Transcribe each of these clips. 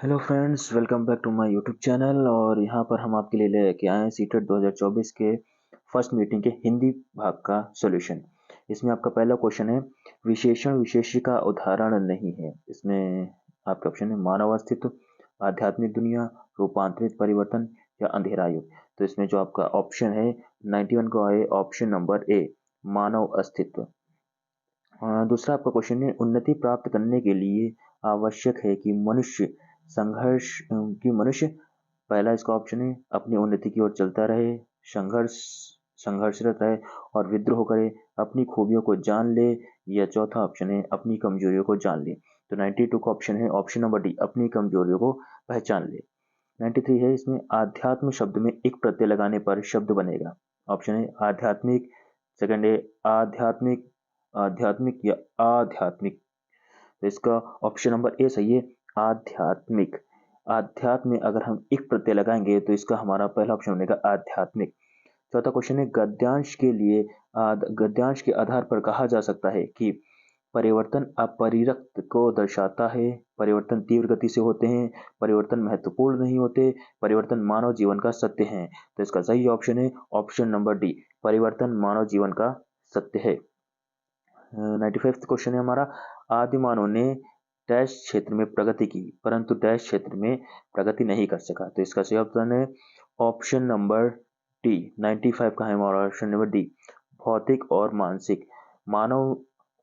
Hello friends, welcome back to my YouTube channel. और यहाँ पर हम आपके लिए लेके आए हैं सीटेट 2024 के फर्स्ट मीटिंग के हिंदी भाग का सॉल्यूशन। इसमें आपका पहला क्वेश्चन है, विशेषण विशेष्य का उदाहरण नहीं है। इसमें आपका ऑप्शन है मानव अस्तित्व, आध्यात्मिक दुनिया, रूपांतरित परिवर्तन या अंधेरा युग। तो इसमें जो आपका ऑप्शन है 91 को है ऑप्शन नंबर ए, मानव अस्तित्व। दूसरा आपका क्वेश्चन है, उन्नति प्राप्त करने के लिए आवश्यक है कि मनुष्य पहला इसका ऑप्शन है अपनी उन्नति की ओर चलता रहे, संघर्षरत रहे और विद्रोह करे, अपनी खूबियों को जान ले, या चौथा ऑप्शन है अपनी कमजोरियों को जान ले। तो 92 का ऑप्शन है ऑप्शन नंबर डी, अपनी कमजोरियों को पहचान ले। 93 है, इसमें आध्यात्म शब्द में एक प्रत्यय लगाने पर शब्द बनेगा। ऑप्शन है आध्यात्मिक, सेकंड है आध्यात्मिक, आध्यात्मिक या आध्यात्मिक। तो इसका ऑप्शन नंबर ए सही है, आध्यात्मिक। आध्यात्म में अगर हम एक प्रत्यय लगाएंगे तो इसका हमारा पहला ऑप्शन बनेगा आध्यात्मिक। चौथा क्वेश्चन है, गद्यांश के आधार पर कहा जा सकता है कि परिवर्तन अपरिरक्त को दर्शाता है, परिवर्तन तीव्र गति से होते हैं, परिवर्तन महत्वपूर्ण नहीं होते, परिवर्तन मानव जीवन का सत्य है। तो इसका सही ऑप्शन है ऑप्शन नंबर डी, परिवर्तन मानव जीवन का सत्य है। 95th क्वेश्चन है हमारा, आदिमानव ने डैश क्षेत्र में प्रगति की परंतु डैश क्षेत्र में प्रगति नहीं कर सका। तो इसका सही ऑप्शन है ऑप्शन नंबर डी। 95 का है हमारा ऑप्शन नंबर डी, भौतिक और मानसिक।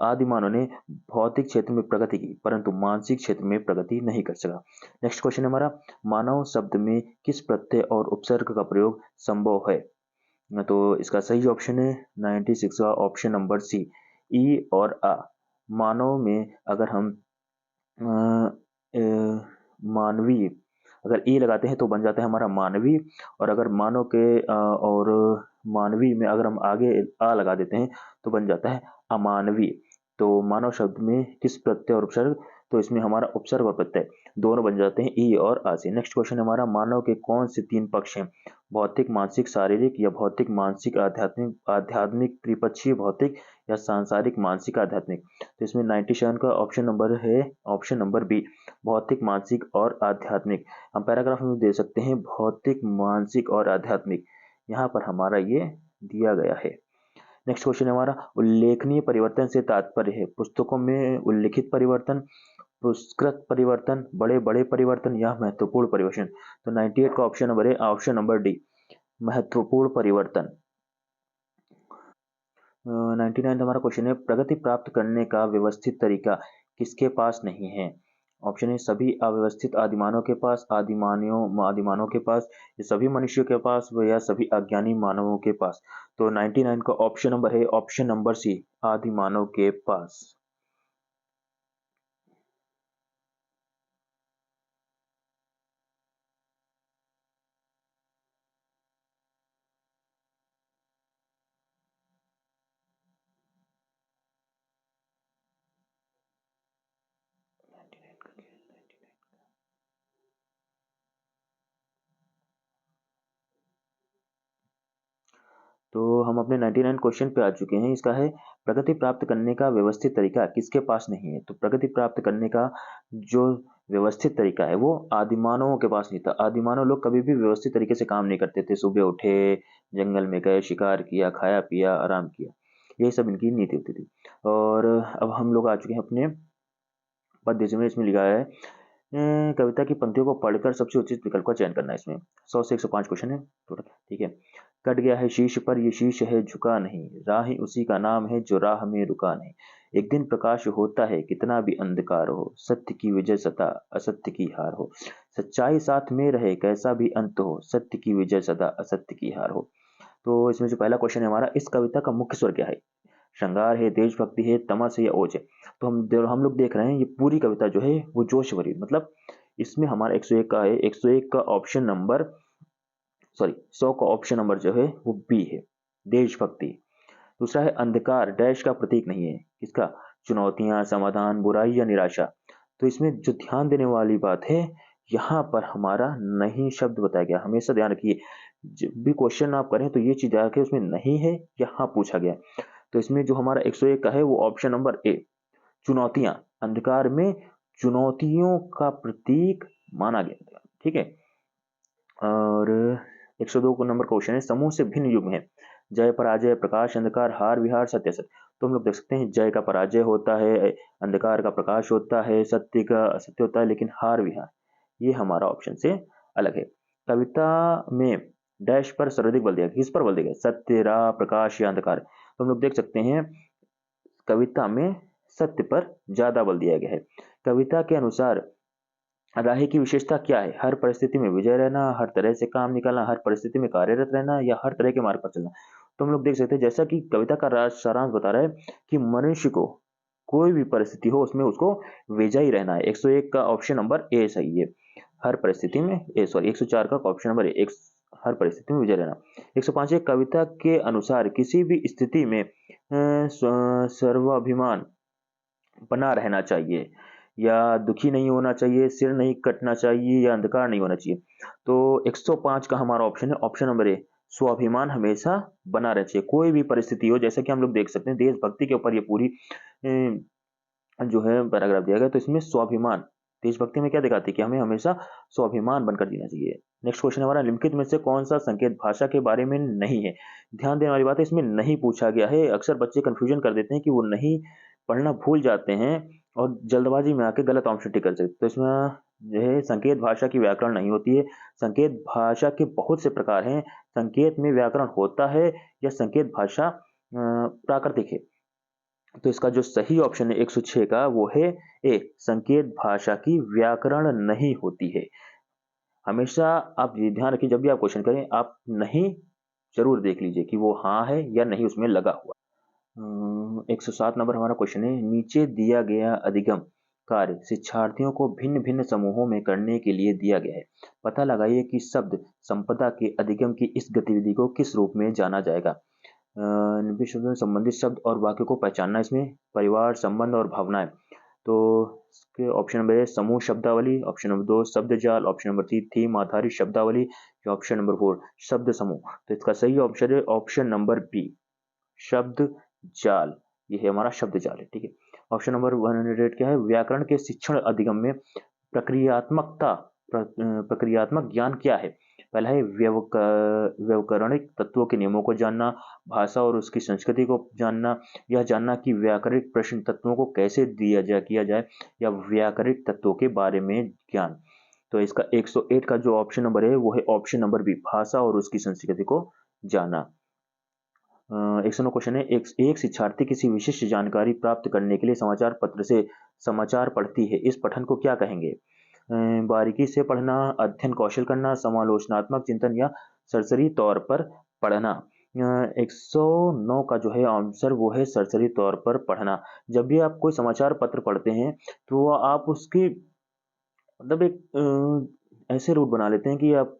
आदिमानव ने भौतिक क्षेत्र में प्रगति की परंतु मानसिक क्षेत्र में प्रगति नहीं कर सका। नेक्स्ट क्वेश्चन है हमारा, मानव शब्द में किस प्रत्यय और उपसर्ग का प्रयोग संभव है। तो इसका सही ऑप्शन है 96 का ऑप्शन नंबर सी, ई और आ। मानव में अगर हम मानवीय अगर ई लगाते हैं तो बन जाता है हमारा मानवीय, और अगर मानव के और मानवीय में अगर हम आगे आ लगा देते हैं तो बन जाता है अमानवीय। तो मानव शब्द में किस प्रत्यय और उपसर्ग, तो इसमें हमारा उपसर्ग और प्रत्यय दोनों बन जाते हैं ई और आ से। नेक्स्ट क्वेश्चन हमारा, मानव के कौन से तीन पक्ष हैं, भौतिक मानसिक शारीरिक या भौतिक मानसिक आध्यात्मिक, आध्यात्मिक त्रिपक्षीय भौतिक या सांसारिक मानसिक आध्यात्मिक। तो इसमें 97 का ऑप्शन नंबर है ऑप्शन नंबर बी, भौतिक मानसिक और आध्यात्मिक। हम पैराग्राफ में दे सकते हैं भौतिक मानसिक और आध्यात्मिक, यहाँ पर हमारा ये दिया गया है। नेक्स्ट क्वेश्चन है हमारा, उल्लेखनीय परिवर्तन से तात्पर्य है पुस्तकों में उल्लिखित परिवर्तन, पुरस्कृत परिवर्तन, बड़े बड़े परिवर्तन या महत्वपूर्ण परिवर्तन। तो 98 का ऑप्शन नंबर है ऑप्शन नंबर डी, महत्वपूर्ण परिवर्तन। 99 हमारा क्वेश्चन है, प्रगति प्राप्त करने का व्यवस्थित तरीका किसके पास नहीं है। ऑप्शन है सभी अव्यवस्थित आदिमानव के पास, आदिमानव के पास, या सभी मनुष्यों के पास, या सभी अज्ञानी मानवों के पास। तो 99 का ऑप्शन नंबर है ऑप्शन नंबर सी, आदिमानव के पास। तो हम अपने 99 क्वेश्चन पे आ चुके हैं। इसका है, प्रगति प्राप्त करने का व्यवस्थित तरीका किसके पास नहीं है। तो प्रगति प्राप्त करने का जो व्यवस्थित तरीका है वो आदिमानवों के पास नहीं था। आदिमानव लोग कभी भी व्यवस्थित तरीके से काम नहीं करते थे। सुबह उठे, जंगल में गए, शिकार किया, खाया पिया, आराम किया, यही सब इनकी नीति होती थी। और अब हम लोग आ चुके हैं अपने पद्य में। इसमें लिखा है, कविता की पंक्तियों को पढ़कर सबसे उचित विकल्प का चयन करना है। इसमें 100 से 105 क्वेश्चन है टोटल, ठीक है। कट गया है शीश पर, ये शीश है झुका नहीं, राह ही उसी का नाम है जो राह में रुका नहीं। एक दिन प्रकाश होता है कितना भी अंधकार हो, सत्य की विजय सदा असत्य की हार हो। सच्चाई साथ में रहे कैसा भी अंत हो, सत्य की विजय सदा असत्य की हार हो। तो इसमें जो पहला क्वेश्चन है हमारा, इस कविता का मुख्य स्वर क्या है। श्रृंगार है, देशभक्ति है, तमस है या ओज है। तो हम लोग देख रहे हैं ये पूरी कविता जो है वो जोश भरी, मतलब इसमें हमारा 101 का है, 101 का ऑप्शन नंबर, सॉरी 100 का ऑप्शन नंबर जो है वो बी है, देशभक्ति। दूसरा है, अंधकार डैश का प्रतीक नहीं है, किसका, चुनौतियां, समाधान, बुराई या निराशा। तो इसमें जो ध्यान देने वाली बात है, यहाँ पर हमारा नहीं शब्द बताया गया। हमेशा ध्यान रखिए जब भी क्वेश्चन आप करें तो ये चीज आके उसमें नहीं है यहाँ पूछा गया। तो इसमें जो हमारा 101 का है वो ऑप्शन नंबर ए, चुनौतियां, अंधकार में चुनौतियों का प्रतीक माना गया था। ठीक है। और 102 को नंबर क्वेश्चन है, समूह से भिन्न युग्म है, जय पराजय, प्रकाश अंधकार, हार विहार, सत्य असत्य। तो हम लोग देख सकते हैं जय का पराजय होता है, अंधकार का प्रकाश होता है, सत्य का असत्य होता है, लेकिन हार विहार ये हमारा ऑप्शन से अलग है। कविता में डैश पर सर्वाधिक बल दिया गया, किस पर बल दिया गया, सत्य, राह, प्रकाश या अंधकार। तो हम लोग देख सकते हैं कविता में सत्य पर ज्यादा बल दिया गया है। कविता के अनुसार राही की विशेषता क्या है, हर परिस्थिति में विजय रहना, हर तरह से काम निकालना, हर परिस्थिति में कार्यरत रहना या हर तरह के मार्ग पर चलना। तो हम लोग देख सकते हैं जैसा कि कविता का सारांश बता रहा है कि मनुष्य को कोई भी परिस्थिति हो उसमें उसको विजयी रहना है। 101 का ऑप्शन नंबर ए सही है, हर परिस्थिति में 104 का ऑप्शन नंबर ए, हर परिस्थिति में विजय रहना। 105 कविता के अनुसार किसी भी स्थिति में सर्वाभिमान बना रहना चाहिए, या दुखी नहीं होना चाहिए, सिर नहीं कटना चाहिए, या अंधकार नहीं होना चाहिए। तो 105 का हमारा ऑप्शन है ऑप्शन नंबर ए, स्वाभिमान हमेशा बना रहना चाहिए कोई भी परिस्थिति हो। जैसा कि हम लोग देख सकते हैं देशभक्ति के ऊपर ये पूरी जो है पैराग्राफ दिया गया, तो इसमें स्वाभिमान, देशभक्ति में क्या दिखाती है कि हमें हमेशा स्वाभिमान बनकर जीना चाहिए। नेक्स्ट क्वेश्चन हमारा, निम्नलिखित में से कौन सा संकेत भाषा के बारे में नहीं है। ध्यान देने वाली बात है इसमें नहीं पूछा गया है, अक्सर बच्चे कंफ्यूजन कर देते हैं कि वो नहीं पढ़ना भूल जाते हैं और जल्दबाजी में आके गलत ऑप्शन टिक कर सकते। तो इसमें जो है संकेत भाषा की व्याकरण नहीं होती है, संकेत भाषा के बहुत से प्रकार हैं, संकेत में व्याकरण होता है या संकेत भाषा प्राकृतिक है। तो इसका जो सही ऑप्शन है 106 का वो है ए, संकेत भाषा की व्याकरण नहीं होती है। हमेशा आप ये ध्यान रखिए जब भी आप क्वेश्चन करें आप नहीं जरूर देख लीजिए कि वो हाँ है या नहीं उसमें लगा हुआ। 107 नंबर हमारा क्वेश्चन है, नीचे दिया गया अधिगम कार्य शिक्षार्थियों को भिन्न भिन्न समूहों में करने के लिए दिया गया है। पता लगाइए कि शब्द संपदा के अधिगम की इस गतिविधि को किस रूप में जाना जाएगा। निम्नलिखित शब्दों से संबंधित शब्द और वाक्य को पहचानना, इसमें परिवार, संबंध और भावनाएं। तो इसके ऑप्शन नंबर ए समूह शब्दावली, ऑप्शन नंबर 2 शब्द जाल, ऑप्शन नंबर 3 थीम आधारित शब्दावली, ऑप्शन नंबर 4 शब्द समूह। तो इसका सही ऑप्शन है ऑप्शन नंबर बी, शब्द जाल। ये है हमारा शब्द जाल है। ठीक है। ऑप्शन नंबर 108 क्या है, व्याकरण के शिक्षण अधिगम में प्रक्रियात्मकता प्रक्रियात्मक ज्ञान क्या है। पहला है व्याकरणिक तत्वों के नियमों को जानना, भाषा और उसकी संस्कृति को जानना, यह जानना कि व्याकरणिक प्रश्न तत्वों को कैसे किया जाए, या व्याकरणिक तत्वों के बारे में ज्ञान। तो इसका 108 का जो ऑप्शन नंबर है वो है ऑप्शन नंबर बी, भाषा और उसकी संस्कृति को जाना। 109 क्वेश्चन है, एक शिक्षार्थी किसी विशिष्ट जानकारी प्राप्त करने के लिए समाचार पत्र से समाचार पढ़ती है, इस पठन को क्या कहेंगे। बारीकी से पढ़ना, अध्ययन कौशल करना, समालोचनात्मक चिंतन, या सरसरी तौर पर पढ़ना। 109 का जो है आंसर वो है सरसरी तौर पर पढ़ना। जब भी आप कोई समाचार पत्र पढ़ते हैं तो आप उसकी मतलब एक ऐसे रूट बना लेते हैं कि आप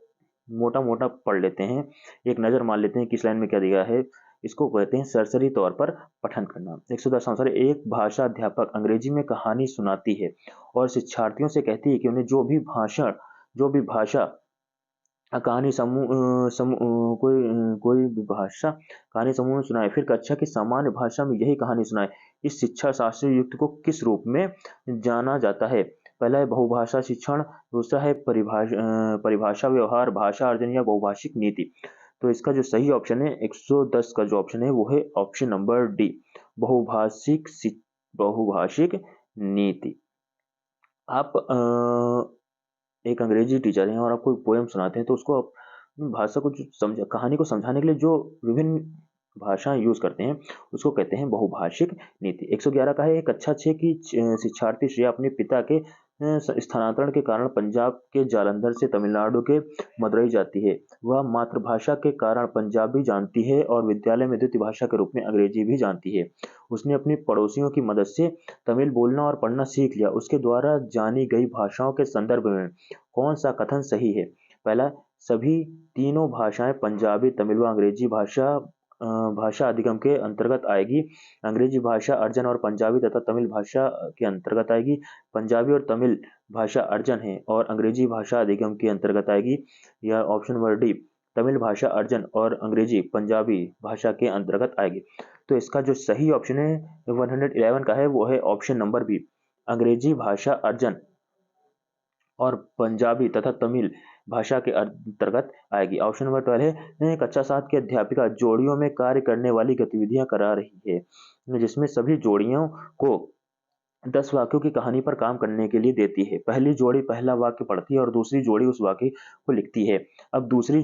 मोटा मोटा पढ़ लेते हैं, एक नजर मार लेते हैं किस लाइन में क्या दिया है, इसको कहते हैं सरसरी तौर पर पठन करना। 110 आंसर, एक भाषा अध्यापक अंग्रेजी में कहानी सुनाती है और शिक्षार्थियों से कहती है कि उन्हें जो भी भाषा कहानी कोई भी भाषा कहानी समूह में सुनाए, फिर कक्षा की सामान्य भाषा में यही कहानी सुनाए। इस शिक्षा शास्त्रीय युक्त को किस रूप में जाना जाता है। पहला है बहुभाषा शिक्षण, दूसरा है परिभाषा व्यवहार, भाषा अर्जन, या बहुभाषिक नीति। तो इसका जो सही ऑप्शन है 110 का जो ऑप्शन है वो है ऑप्शन नंबर डी, बहुभाषिक नीति। आप एक अंग्रेजी टीचर हैं और आपको पोएम सुनाते हैं तो उसको भाषा को कहानी को समझाने के लिए जो विभिन्न भाषाएं यूज करते हैं उसको कहते हैं बहुभाषिक नीति। 111 का है, एक कक्षा 6 की शिक्षार्थी श्रेया अपने पिता के स्थानांतरण के कारण पंजाब के जालंधर से तमिलनाडु के मदुरई जाती है। वह मातृभाषा के कारण पंजाबी जानती है और विद्यालय में द्वितीय भाषा के रूप में अंग्रेजी भी जानती है। उसने अपनी पड़ोसियों की मदद से तमिल बोलना और पढ़ना सीख लिया। उसके द्वारा जानी गई भाषाओं के संदर्भ में कौन सा कथन सही है। पहला, सभी तीनों भाषाएं पंजाबी, तमिल व अंग्रेजी भाषा अधिगम के अंतर्गत आएगी। अंग्रेजी भाषा अर्जन और पंजाबी तथा तमिल भाषा के अंतर्गत आएगी। पंजाबी और तमिल भाषा अर्जन है और अंग्रेजी भाषा अधिगम के अंतर्गत आएगी। या ऑप्शन नंबर डी, तमिल भाषा अर्जन और अंग्रेजी पंजाबी भाषा के अंतर्गत आएगी। तो इसका जो सही ऑप्शन है 111 का है वो है ऑप्शन नंबर बी, अंग्रेजी भाषा अर्जन और पंजाबी तथा तमिल भाषा के अंतर्गत आएगी। ऑप्शन नंबर 12 है कक्षा 7 की अध्यापिका जोड़ियों में कार्य करने वाली गतिविधियां करा रही है, जिसमें सभी जोड़ियों को 10 वाक्यों की कहानी पर काम करने के लिए देती है। पहली जोड़ी पहला वाक्य पढ़ती है और दूसरी जोड़ी उस वाक्य को लिखती है। अब दूसरी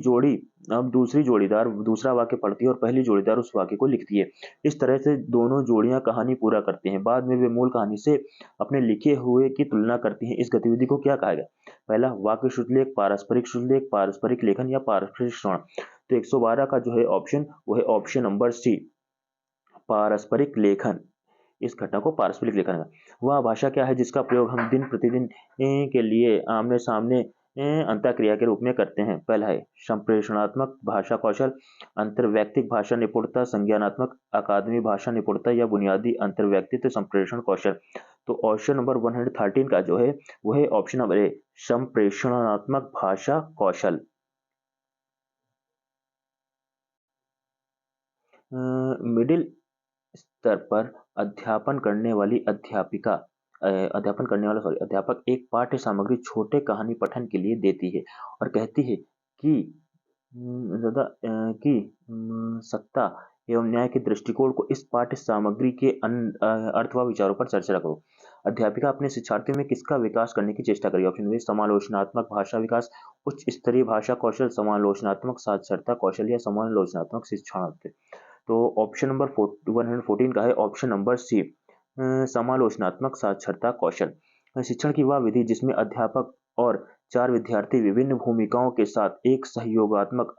जोड़ीदार दूसरा वाक्य पढ़ती है और पहली जोड़ीदार उस वाक्य को लिखती है। इस तरह से दोनों जोड़ियां कहानी पूरा करती हैं। बाद में वे मूल कहानी से अपने लिखे हुए की तुलना करती हैं। इस गतिविधि को क्या कहा गया? पहला वाक्य शुद्धलेख, पारस्परिक शुद्धलेख, पारस्परिक लेखन या पारस्परिक श्रवण। तो 112 का जो है ऑप्शन वो है ऑप्शन नंबर सी, पारस्परिक लेखन। इस घटना को पारस्परिक लेखन है। वह भाषा क्या है जिसका प्रयोग हम दिन प्रतिदिन के लिए आमने सामने अंतःक्रिया के रूप में करते हैं? पहला है संप्रेषणात्मक भाषा कौशल, अंतर्वैयक्तिक भाषा निपुणता, संज्ञानात्मक अकादमी भाषा निपुणता या बुनियादी अंतर्वैयक्तिक संप्रेषण कौशल। तो ऑप्शन नंबर 113 का जो है वो है ऑप्शन नंबर ए, संप्रेषणात्मक भाषा कौशल। मिडिल स्तर पर अध्यापन करने वाली अध्यापक एक पाठ्य सामग्री छोटे कहानी पठन के लिए देती है और कहती है कि सत्ता एवं न्याय के दृष्टिकोण को इस पाठ्य सामग्री के अर्थ व विचारों पर चर्चा करो। अध्यापिका अपने शिक्षार्थियों में किसका विकास करने की चेष्टा करेगी? ऑप्शन ए समालोचनात्मक भाषा विकास, उच्च स्तरीय भाषा कौशल, समालोचनात्मक साक्षरता कौशल या समालोचनात्मक शिक्षणार्थ। तो ऑप्शन नंबर 114 का है ऑप्शन नंबर सी, समालोचनात्मक साक्षरता कौशल। शिक्षण की वह विधि जिसमें अध्यापक और 4 विद्यार्थी विभिन्न भूमिकाओं के साथ एक सहयोगात्मक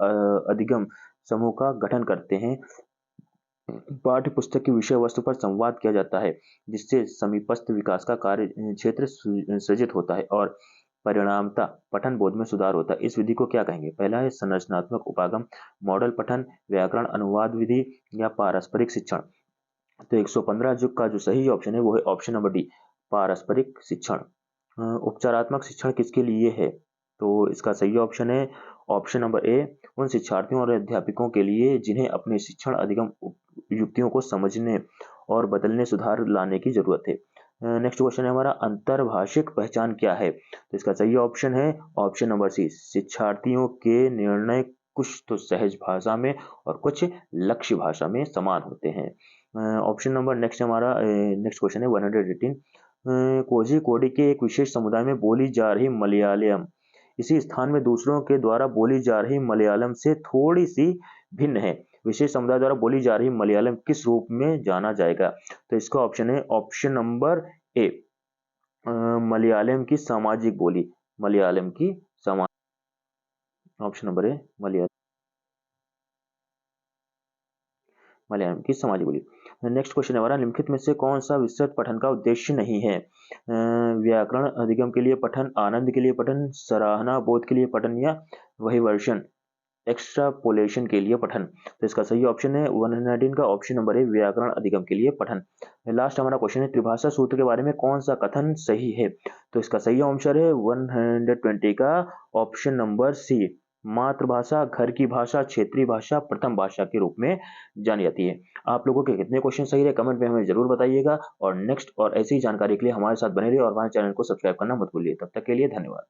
अधिगम समूह का गठन करते हैं। पाठ्य पुस्तक की विषय वस्तु पर संवाद किया जाता है, जिससे समीपस्थ विकास का कार्य क्षेत्र सृजित होता है और परिणामतः पठन बोध में सुधार होता है। इस विधि को क्या कहेंगे? पहला है संरचनात्मक उपागम, मॉडल पठन, व्याकरण अनुवाद विधि या पारस्परिक शिक्षण। तो 115 का जो सही ऑप्शन है वो है ऑप्शन नंबर डी, पारस्परिक शिक्षण। उपचारात्मक शिक्षण किसके लिए है? तो इसका सही ऑप्शन है ऑप्शन नंबर ए, उन शिक्षार्थियों और अध्यापकों के लिए जिन्हें अपने शिक्षण अधिगम युक्तियों को समझने और बदलने सुधार लाने की जरूरत है। नेक्स्ट क्वेश्चन है हमारा, अंतर्भाषिक पहचान क्या है? तो इसका सही ऑप्शन है ऑप्शन नंबर सी, शिक्षार्थियों के निर्णय कुछ तो सहज भाषा में और कुछ लक्ष्य भाषा में समान होते हैं। ऑप्शन नंबर नेक्स्ट हमारा नेक्स्ट क्वेश्चन है 118, कोझिकोडी के एक विशेष समुदाय में बोली जा रही मलयालम इसी स्थान में दूसरों के द्वारा बोली जा रही मलयालम से थोड़ी सी भिन्न है। विशेष समुदाय द्वारा बोली जा रही मलयालम किस रूप में जाना जाएगा? तो इसका ऑप्शन है ऑप्शन नंबर ए, मलयालम की सामाजिक बोली। मलयालम की ऑप्शन नंबर ए, मलयालम की सामाजिक बोली। नेक्स्ट क्वेश्चन है हमारा, निम्नलिखित में से कौन सा विस्तृत पठन का उद्देश्य नहीं है? व्याकरण अधिगम के लिए पठन, आनंद के लिए पठन, सराहना बोध के लिए पठन या वही वर्षन एक्स्ट्रापोलेशन के लिए पठन। तो इसका सही ऑप्शन है 119 का ऑप्शन नंबर है व्याकरण अधिगम के लिए पठन। लास्ट हमारा क्वेश्चन है, त्रिभाषा सूत्र के बारे में कौन सा कथन सही है? तो इसका सही आंसर है 120 का ऑप्शन नंबर सी, मातृभाषा घर की भाषा क्षेत्रीय भाषा प्रथम भाषा के रूप में जानी जाती है। आप लोगों के कितने क्वेश्चन सही रहे कमेंट में हमें जरूर बताइएगा और नेक्स्ट और ऐसी जानकारी के लिए हमारे साथ बने रहिए और हमारे चैनल को सब्सक्राइब करना मत भूलिए। तब तक के लिए धन्यवाद।